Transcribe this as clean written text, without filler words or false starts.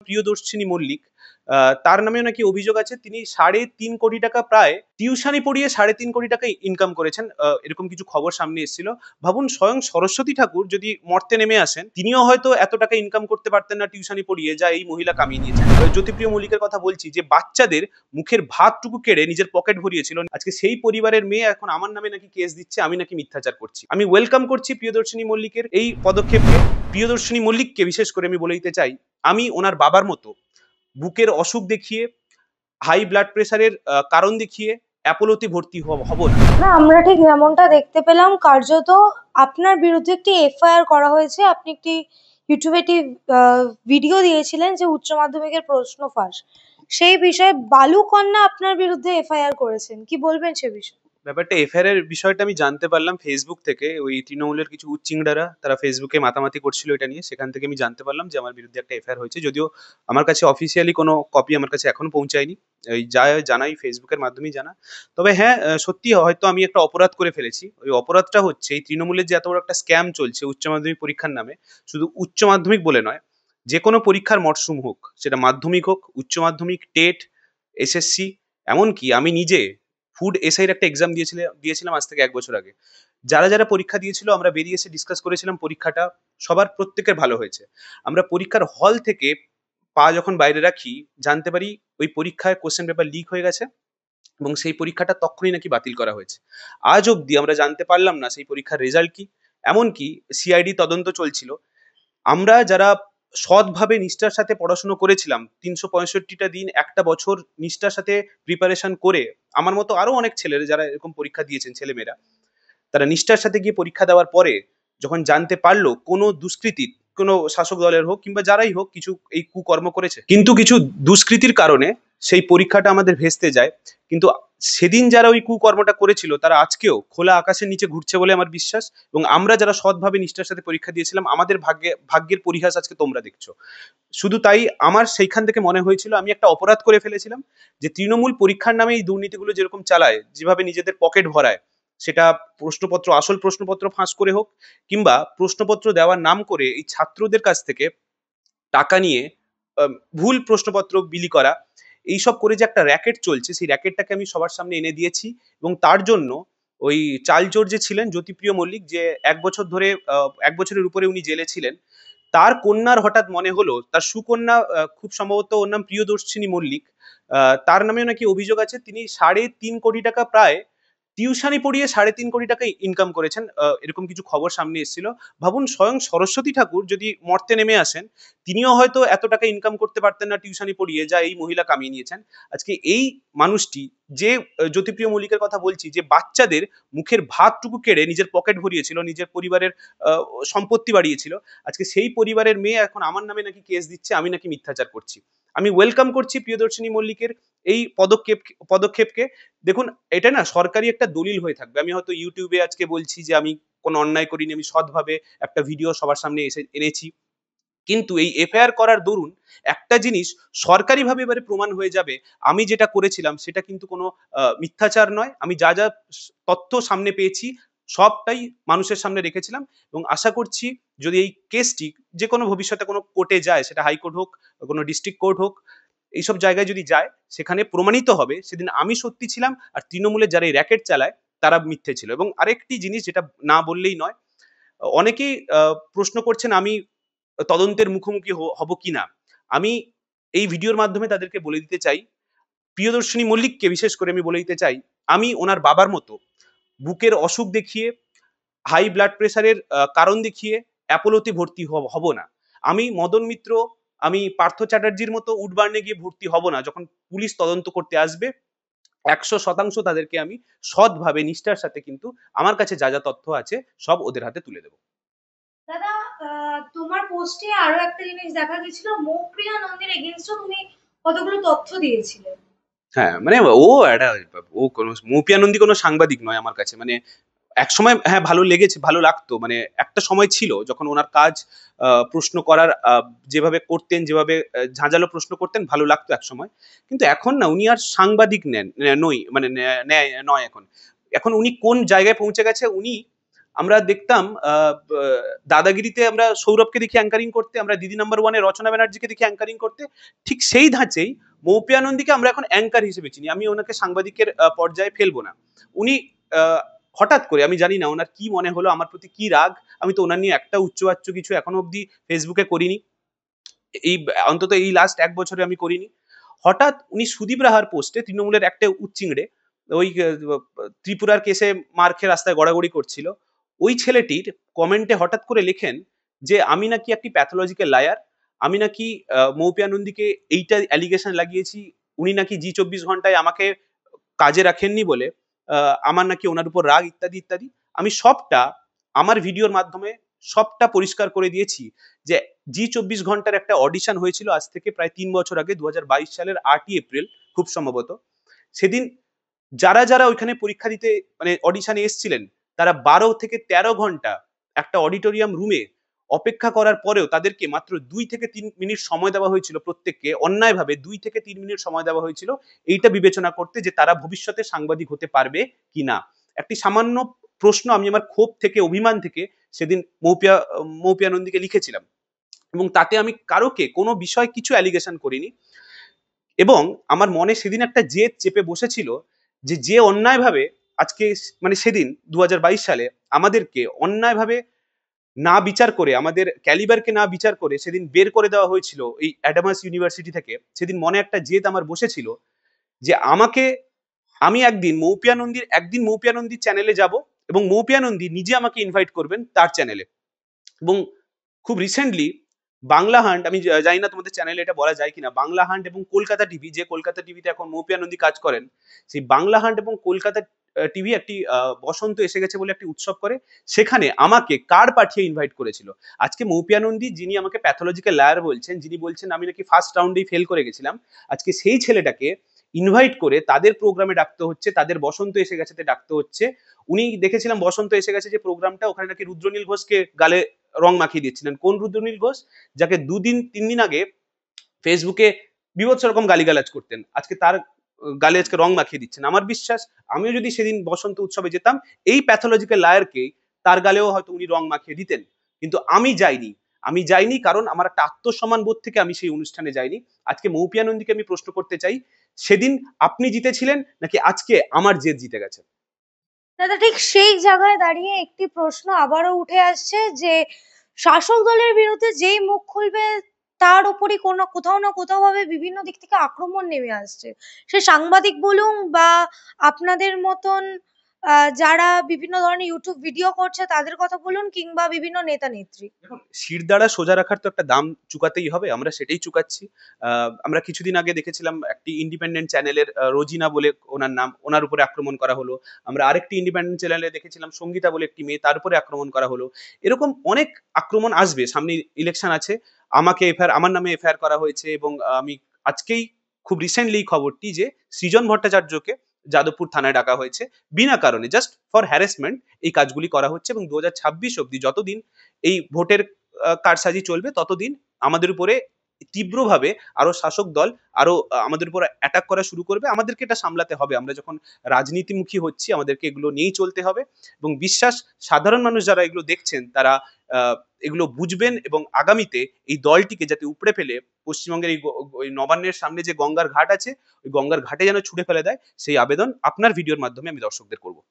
প্রিয়দর্শিনী মল্লিক, তার নামেও নাকি অভিযোগ আছে তিনি ৩.৫ কোটি টাকা প্রায় টিউশনি পড়িয়ে ৩.৫ কোটি টাকা ইনকাম করেছেন। এরকম কিছু খবর সামনে এসেছিল। ভাবুন, স্বয়ং সরস্বতী ঠাকুর যদি মর্তে নেমে আসেন, তিনিও হয়তো এত টাকা ইনকাম করতে পারতেন না টিউশনি পড়িয়ে, যা এই মহিলা কামিয়ে নিয়েছেন। জ্যোতিপ্রিয় মল্লিকের কথা বলছি, যে বাচ্চাদের মুখের ভাতটুকু কেড়ে নিজের পকেট ভরিয়েছিল। আজকে সেই পরিবারের মেয়ে এখন আমার নামে নাকি কেস দিচ্ছে, আমি নাকি মিথ্যাচার করছি। আমি ওয়েলকাম করছি প্রিয়দর্শিনী মল্লিকের এই পদক্ষেপকে। প্রিয়দর্শিনী মল্লিককে বিশেষ করে আমি বলে দিতে চাই, আমি ওনার বাবার মতো বুকের অসুখ দেখিয়ে, হাই ব্লাড প্রেসারের কারণ দেখিয়ে অ্যাপোলোতে ভর্তি হব না। না, আমরা ঠিক যেমনটা দেখতে পেলাম, কার্যত আপনার বিরুদ্ধে একটি এফআইআর করা হয়েছে। আপনি একটি ইউটিউবে একটি ভিডিও দিয়েছিলেন যে উচ্চ মাধ্যমিকের প্রশ্ন ফাঁস, সেই বিষয়ে বালু কন্যা আপনার বিরুদ্ধে এফআইআর করেছেন। কি বলবেন সে বিষয়ে? ব্যাপারটা এফআইআর এর বিষয়টা আমি জানতে পারলাম ফেসবুক থেকে। ওই তৃণমূলের কিছু উচ্চিংড়ারা তারা ফেসবুকে মাতামাতি করছিল এটা নিয়ে। সেখান থেকে আমি জানতে পারলাম যে আমার বিরুদ্ধে একটা এফআইআর হয়েছে। যদিও আমার কাছে অফিসিয়ালি কোনো কপি আমার কাছে এখনো পৌঁছায়নি। এই যা জানাই ফেসবুকের মাধ্যমেই জানা। তবে হ্যাঁ, সত্যি হয়তো আমি একটা অপরাধ করে ফেলেছি। ওই অপরাধটা হচ্ছে এই তৃণমূলের যে এত বড় একটা স্ক্যাম চলছে উচ্চ মাধ্যমিক পরীক্ষার নামে। শুধু উচ্চ মাধ্যমিক বলে নয়, যেকোনো পরীক্ষার মরশুম হোক, সেটা মাধ্যমিক হোক, উচ্চ মাধ্যমিক, টেট, এসএসসি, এমনকি আমি নিজে ফুড এসআইর একটা এক্সাম দিয়েছিলাম আজ থেকে ১ বছর আগে। যারা পরীক্ষা দিয়েছিল আমরা বেরিয়ে এসে ডিসকাস করেছিলাম পরীক্ষাটা, সবার প্রত্যেকের ভালো হয়েছে। আমরা পরীক্ষার হল থেকে পা যখন বাইরে রাখি, জানতে পারি ওই পরীক্ষায় কোয়েশ্চেন পেপার লিক হয়ে গেছে এবং সেই পরীক্ষাটা তখনই নাকি বাতিল করা হয়েছে। আজ অবধি আমরা জানতে পারলাম না সেই পরীক্ষার রেজাল্ট কি। এমনকি সিআইডি তদন্ত চলছিল। আমরা যারা সৎভাবে নিষ্ঠার সাথে পড়াশুনো করেছিলাম, ৩৬৫টা দিন, একটা বছর নিষ্ঠার সাথে প্রিপারেশন করে, আমার মতো আরো অনেক ছেলেরা যারা এরকম পরীক্ষা দিয়েছেন, ছেলেমেয়েরা, তারা নিষ্ঠার সাথে গিয়ে পরীক্ষা দেওয়ার পরে যখন জানতে পারলো কোনো দুষ্কৃতী, কোনো শাসক দলের হোক কিংবা যারাই হোক, কিছু এই কুকর্ম করেছে, কিন্তু কিছু দুষ্কৃতির কারণে সেই পরীক্ষাটা আমাদের ভেস্তে যায়। কিন্তু সেদিন যারা ওই কুকর্মটা করেছিল তারা আজকেও খোলা আকাশের নিচে ঘুরছে বলে আমার বিশ্বাস। এবং আমরা যারা সৎভাবে নিষ্ঠার সাথে পরীক্ষা দিয়েছিলাম, আমাদের ভাগ্যের পরিহাস আজকে তোমরা দেখছো। শুধু তাই, আমার সেইখান থেকে মনে হয়েছিল আমি একটা অপরাধ করে ফেলেছিলাম। যে তৃণমূল পরীক্ষার নামে এই দুর্নীতিগুলো যেরকম চালায়, যেভাবে নিজেদের পকেট ভরায়, সেটা প্রশ্নপত্র, আসল প্রশ্নপত্র ফাঁস করে হোক, কিংবা প্রশ্নপত্র দেওয়ার নাম করে এই ছাত্রদের কাছ থেকে টাকা নিয়ে ভুল প্রশ্নপত্র বিলি করা, এইসব করে যে একটা র্যাকেট চলছে, সেই র্যাকেটটাকে আমি সবার সামনে এনে দিয়েছি। এবং তার জন্য ওই চালচোর যে ছিলেন জ্যোতিপ্রিয় মল্লিক, যে ১ বছর ধরে ১ বছরের উপরে উনি জেলে ছিলেন, তার কন্যার হঠাৎ মনে হলো, তার সুকন্যা, খুব সম্ভবত ওর নাম প্রিয়দর্শিনী মল্লিক, তার নামেও নাকি অভিযোগ আছে তিনি ৩.৫ কোটি টাকা প্রায় টিউশনি পড়িয়ে ৩.৫ কোটি টাকা ইনকাম করেছেন। এরকম কিছু খবর সামনে এসেছিল। ভাবুন, স্বয়ং সরস্বতী ঠাকুর যদি মর্তে নেমে আসেন, তিনিও হয়তো এত টাকা ইনকাম করতে পারতেন না টিউশনি পড়িয়ে, যা এই মহিলা কামিয়ে নিয়েছেন। আজকে এই মানুষটি, যে জ্যোতিপ্রিয় মল্লিকের কথা বলছি, যে বাচ্চাদের মুখের ভাতটুকু কেড়ে নিজের পকেট ভরিয়েছিল, নিজের পরিবারের সম্পত্তি বাড়িয়েছিল, আজকে সেই পরিবারের মেয়ে এখন আমার নামে নাকি কেস দিচ্ছে, আমি নাকি মিথ্যাচার করছি। আমি ওয়েলকাম করছি প্রিয়দর্শিনী মল্লিকের এই পদক্ষেপকে। দেখুন, এটা না সরকারি একটা দলিল হয়ে থাকবে। আমি হয়তো ইউটিউবে আজকে বলছি যে আমি কোনো অন্যায় করিনি, আমি সৎভাবে একটা ভিডিও সবার সামনে এনেছি। কিন্তু এই এফআইআর করার দরুন একটা জিনিস সরকারিভাবে এবারে প্রমাণ হয়ে যাবে, আমি যেটা করেছিলাম সেটা কিন্তু কোনো মিথ্যাচার নয়। আমি যা তথ্য সামনে পেয়েছি সবটাই মানুষের সামনে রেখেছিলাম। এবং আশা করছি যদি এই কেসটি যে কোনো ভবিষ্যতে কোনো কোর্টে যায়, সেটা হাইকোর্ট হোক, কোনো ডিস্ট্রিক্ট কোর্ট হোক, এইসব জায়গায় যদি যায়, সেখানে প্রমাণিত হবে সেদিন আমি সত্যি ছিলাম আর তৃণমূলের যারা এই র্যাকেট চালায় তারা মিথ্যে ছিল। এবং আরেকটি জিনিস যেটা না বললেই নয়, অনেকেই প্রশ্ন করছেন আমি তদন্তের মুখোমুখি হব কিনা। আমি এই ভিডিওর মাধ্যমে তাদেরকে বলে দিতে চাই, প্রিয়দর্শিনী মল্লিককে বিশেষ করে আমি বলে দিতে চাই, আমি ওনার বাবার মতো বুকের অসুখ দেখিয়ে, হাই ব্লাড প্রেসারের কারণ দেখিয়ে অ্যাপোলোতে ভর্তি হব না। আমি মদন মিত্র, আমি পার্থ চ্যাটার্জির মতো উডবার্নে গিয়ে ভর্তি হব না। যখন পুলিশ তদন্ত করতে আসবে, ১০০% তাদেরকে আমি সৎভাবে নিষ্ঠার সাথে, কিন্তু আমার কাছে যা তথ্য আছে সব ওদের হাতে তুলে দেবো। দাদা, তোমার পোস্টে আরো একটা জিনিস দেখা গেছিল, মৌপ্রিয়া নন্দীর এগেইনস্টও তুমি কতগুলো তথ্য দিয়েছিলে। হ্যাঁ, মানে ও একটা, ও কোনো মৌপিয়া নন্দী কোনো সাংবাদিক নয় আমার কাছে। মানে একসময় হ্যাঁ ভালো লেগেছে, ভালো লাগতো। মানে একটা সময় ছিল যখন ওনার কাজ, প্রশ্ন করার যেভাবে করতেন, যেভাবে ঝাঁঝালো প্রশ্ন করতেন, ভালো লাগতো একসময়। কিন্তু এখন না, উনি আর সাংবাদিক নই, মানে নয় এখন। এখন উনি কোন জায়গায় পৌঁছে গেছে, উনি আমরা দেখতাম দাদাগিরিতে আমরা সৌরভকে দেখি অ্যাঙ্কারিং করতে, আমরা দিদি নাম্বার ওয়ানে রচনা ব্যানার্জিকে দেখি অ্যাঙ্কারিং করতে, ঠিক সেই ধাঁচেই মৌপিয়া নন্দীকে আমরা এখন অ্যাঙ্কার হিসেবে চিনি। আমি ওনাকে সাংবাদিকের পর্যায়ে ফেলবো না। উনি হঠাৎ করে, আমি জানি না ওনার কি মনে হলো, আমার প্রতি কি রাগ, আমি তো ওনার নিয়ে একটা উচ্চবাচ্য কিছু এখনো অব্দি ফেসবুকে করিনি, এই অন্তত এই লাস্ট 1 বছরে আমি করিনি। হঠাৎ উনি সুদীপ রাহার পোস্টে, তৃণমূলের একটা উচ্চিংড়ে ওই ত্রিপুরার কেসে মার খেয়ে রাস্তায় গড়াগড়ি করছিল, ওই ছেলেটির কমেন্টে হঠাৎ করে লেখেন যে আমি নাকি একটি প্যাথোলজিক্যাল লায়ার, আমি নাকি মৌপিয়া নন্দীকে এইটা অ্যালিগেশন লাগিয়েছি, উনি নাকি জি 24 ঘন্টায় আমাকে কাজে রাখেননি বলে আমার নাকি ওনার উপর রাগ, ইত্যাদি ইত্যাদি। আমি সবটা আমার ভিডিওর মাধ্যমে সবটা পরিষ্কার করে দিয়েছি যে জি 24 ঘন্টার একটা অডিশন হয়েছিল আজ থেকে প্রায় 3 বছর আগে, 2022 সালের 8ই এপ্রিল খুব সম্ভবত। সেদিন যারা যারা ওইখানে পরীক্ষা দিতে মানে অডিশনে এসছিলেন, তারা 12 থেকে 13 ঘন্টা একটা অডিটোরিয়াম রুমে অপেক্ষা করার পরেও তাদেরকে মাত্র 2 থেকে 3 মিনিট সময় দেওয়া হয়েছিল, প্রত্যেককে অন্যায়ভাবে 2 থেকে 3 মিনিট সময় দেওয়া হয়েছিল এইটা বিবেচনা করতে যে তারা ভবিষ্যতে সাংবাদিক হতে পারবে কিনা। একটি সামান্য প্রশ্ন আমি আমার ক্ষোভ থেকে, অভিমান থেকে সেদিন মৌপিয়া নন্দীকে লিখেছিলাম, এবং তাতে আমি কারোকে কোনো বিষয় কিছু অ্যালিগেশন করিনি। এবং আমার মনে সেদিন একটা জেদ চেপে বসেছিল যে যে অন্যায়ভাবে আজকে মানে সেদিন 2022 সালে আমাদেরকে অন্যায়ভাবে না বিচার করে, আমাদের ক্যালিবারকে না বিচার করে সেদিন বের করে দেওয়া হয়েছিল এই অ্যাডামাস ইউনিভার্সিটি থেকে, সেদিন মনে একটা জেদ আমার বসেছিল যে আমি একদিন মৌপিয়া নন্দীর চ্যানেলে যাব এবং মৌপিয়া নন্দী নিজে আমাকে ইনভাইট করবেন তার চ্যানেলে। এবং খুব রিসেন্টলি বাংলা হান্ট, আমি জানি না তোমাদের চ্যানেলে এটা বলা যায় কিনা, বাংলা হান্ট এবং কলকাতা টিভি, যে কলকাতা টিভিতে এখন মৌপিয়া নন্দী কাজ করেন, সেই বাংলা হান্ট এবং কলকাতা টিভি একটি বসন্ত এসে গেছে বলে একটি উৎসব করে, সেখানে আমাকে কার্ড পাঠিয়ে ইনভাইট করেছিল। আজকে মৌপিয়া নন্দী, যিনি আমাকে প্যাথোলজিক্যাল লায়ার বলছেন, যিনি বলছেন আমি নাকি ফার্স্ট রাউন্ডেই ফেল করে গেছিলাম, আজকে সেই ছেলেটাকে ইনভাইট করে তাদের প্রোগ্রামে ডাকতে হচ্ছে, তাদের বসন্ত এসে গেছে ডাকতে হচ্ছে। উনি দেখেছিলাম বসন্ত এসে গেছে যে প্রোগ্রামটা, ওখানে নাকি রুদ্রনীল ঘোষকে গালে রং মাখিয়ে দিচ্ছিলেন। কোন রুদ্রনীল ঘোষ? যাকে 2-3 দিন আগে ফেসবুকে বিভৎস রকম গালিগালাজ করতেন, আজকে তার গালে আজকে রং মাখিয়ে দিচ্ছেন। আমার বিশ্বাস আমিও যদি সেদিন বসন্ত উৎসবে যেতাম, এই প্যাথোলজিক্যাল লায়ারকে তার গালেও হয়তো উনি রং মাখিয়ে দিতেন। কিন্তু আমি যাইনি কারণ আমার একটা আত্মসম্মান বোধ থেকে আমি সেই অনুষ্ঠানে যাইনি। আজকে মৌপিয়া নন্দীকে আমি প্রশ্ন করতে চাই, সেদিন আপনি জিতেছিলেন নাকি আজকে আমার জেদ জিতে গেছে? দাদা, ঠিক সেই জায়গায় দাঁড়িয়ে একটি প্রশ্ন আবারও উঠে আসছে যে শাসক দলের বিরুদ্ধে যেই মুখ খুলবে তার উপরই কোথাও না কোথাও ভাবে বিভিন্ন দিক থেকে আক্রমণ নেমে আসছে। সে সাংবাদিক বলুন বা আপনাদের মতন যারা বিভিন্ন ধরনের ইউটিউব ভিডিও করছে তাদের কথা বলুন, কিংবা বিভিন্ন নেতা নেত্রী। দেখুন, শিরদাঁড়া সোজা রাখার তো একটা দাম চুকাতেই হবে, আমরা সেটাই চুকাচ্ছি। আমরা কিছুদিন আগে দেখেছিলাম একটি ইন্ডিপেন্ডেন্ট চ্যানেলের রোজিনা বলে ওনার নাম, ওনার উপরে আক্রমণ করা হলো। আমরা আরেকটি ইন্ডিপেন্ডেন্ট চ্যানেলে দেখেছিলাম সঙ্গীতা বলে একটি মেয়ে, তার উপরে আক্রমণ করা হলো। এরকম অনেক আক্রমণ আসবে, সামনে ইলেকশন আছে। আমার নামে এফআইআর করা হয়েছে, এবং আমি আজকেই খুব রিসেন্টলি খবরটি যে সৃজন ভট্টাচার্যকে যাদবপুর থানায় ডাকা হয়েছে বিনা কারণে, জাস্ট ফর হ্যারাসমেন্ট। এই কাজগুলি করা হচ্ছে, এবং 2026 অব্দি যতদিন এই ভোটের কারসাজি চলবে ততদিন আমাদের উপরে তীব্রভাবে আরো শাসক দল আরো আমাদের উপর অ্যাটাক করা শুরু করবে। আমাদেরকে এটা সামলাতে হবে, আমরা যখন রাজনীতিমুখী হচ্ছি আমাদেরকে এগুলো নিয়েই চলতে হবে। এবং বিশ্বাস, সাধারণ মানুষ যারা এগুলো দেখছেন তারা এগুলো বুঝবেন, এবং আগামীতে এই দলটিকে যাতে উপড়ে ফেলে পশ্চিমবঙ্গের ওই নবান্নের সামনে যে গঙ্গার ঘাট আছে, ওই গঙ্গার ঘাটে যেন ছুড়ে ফেলে দেয়, সেই আবেদন আপনার ভিডিওর মাধ্যমে আমি দর্শকদের করবো।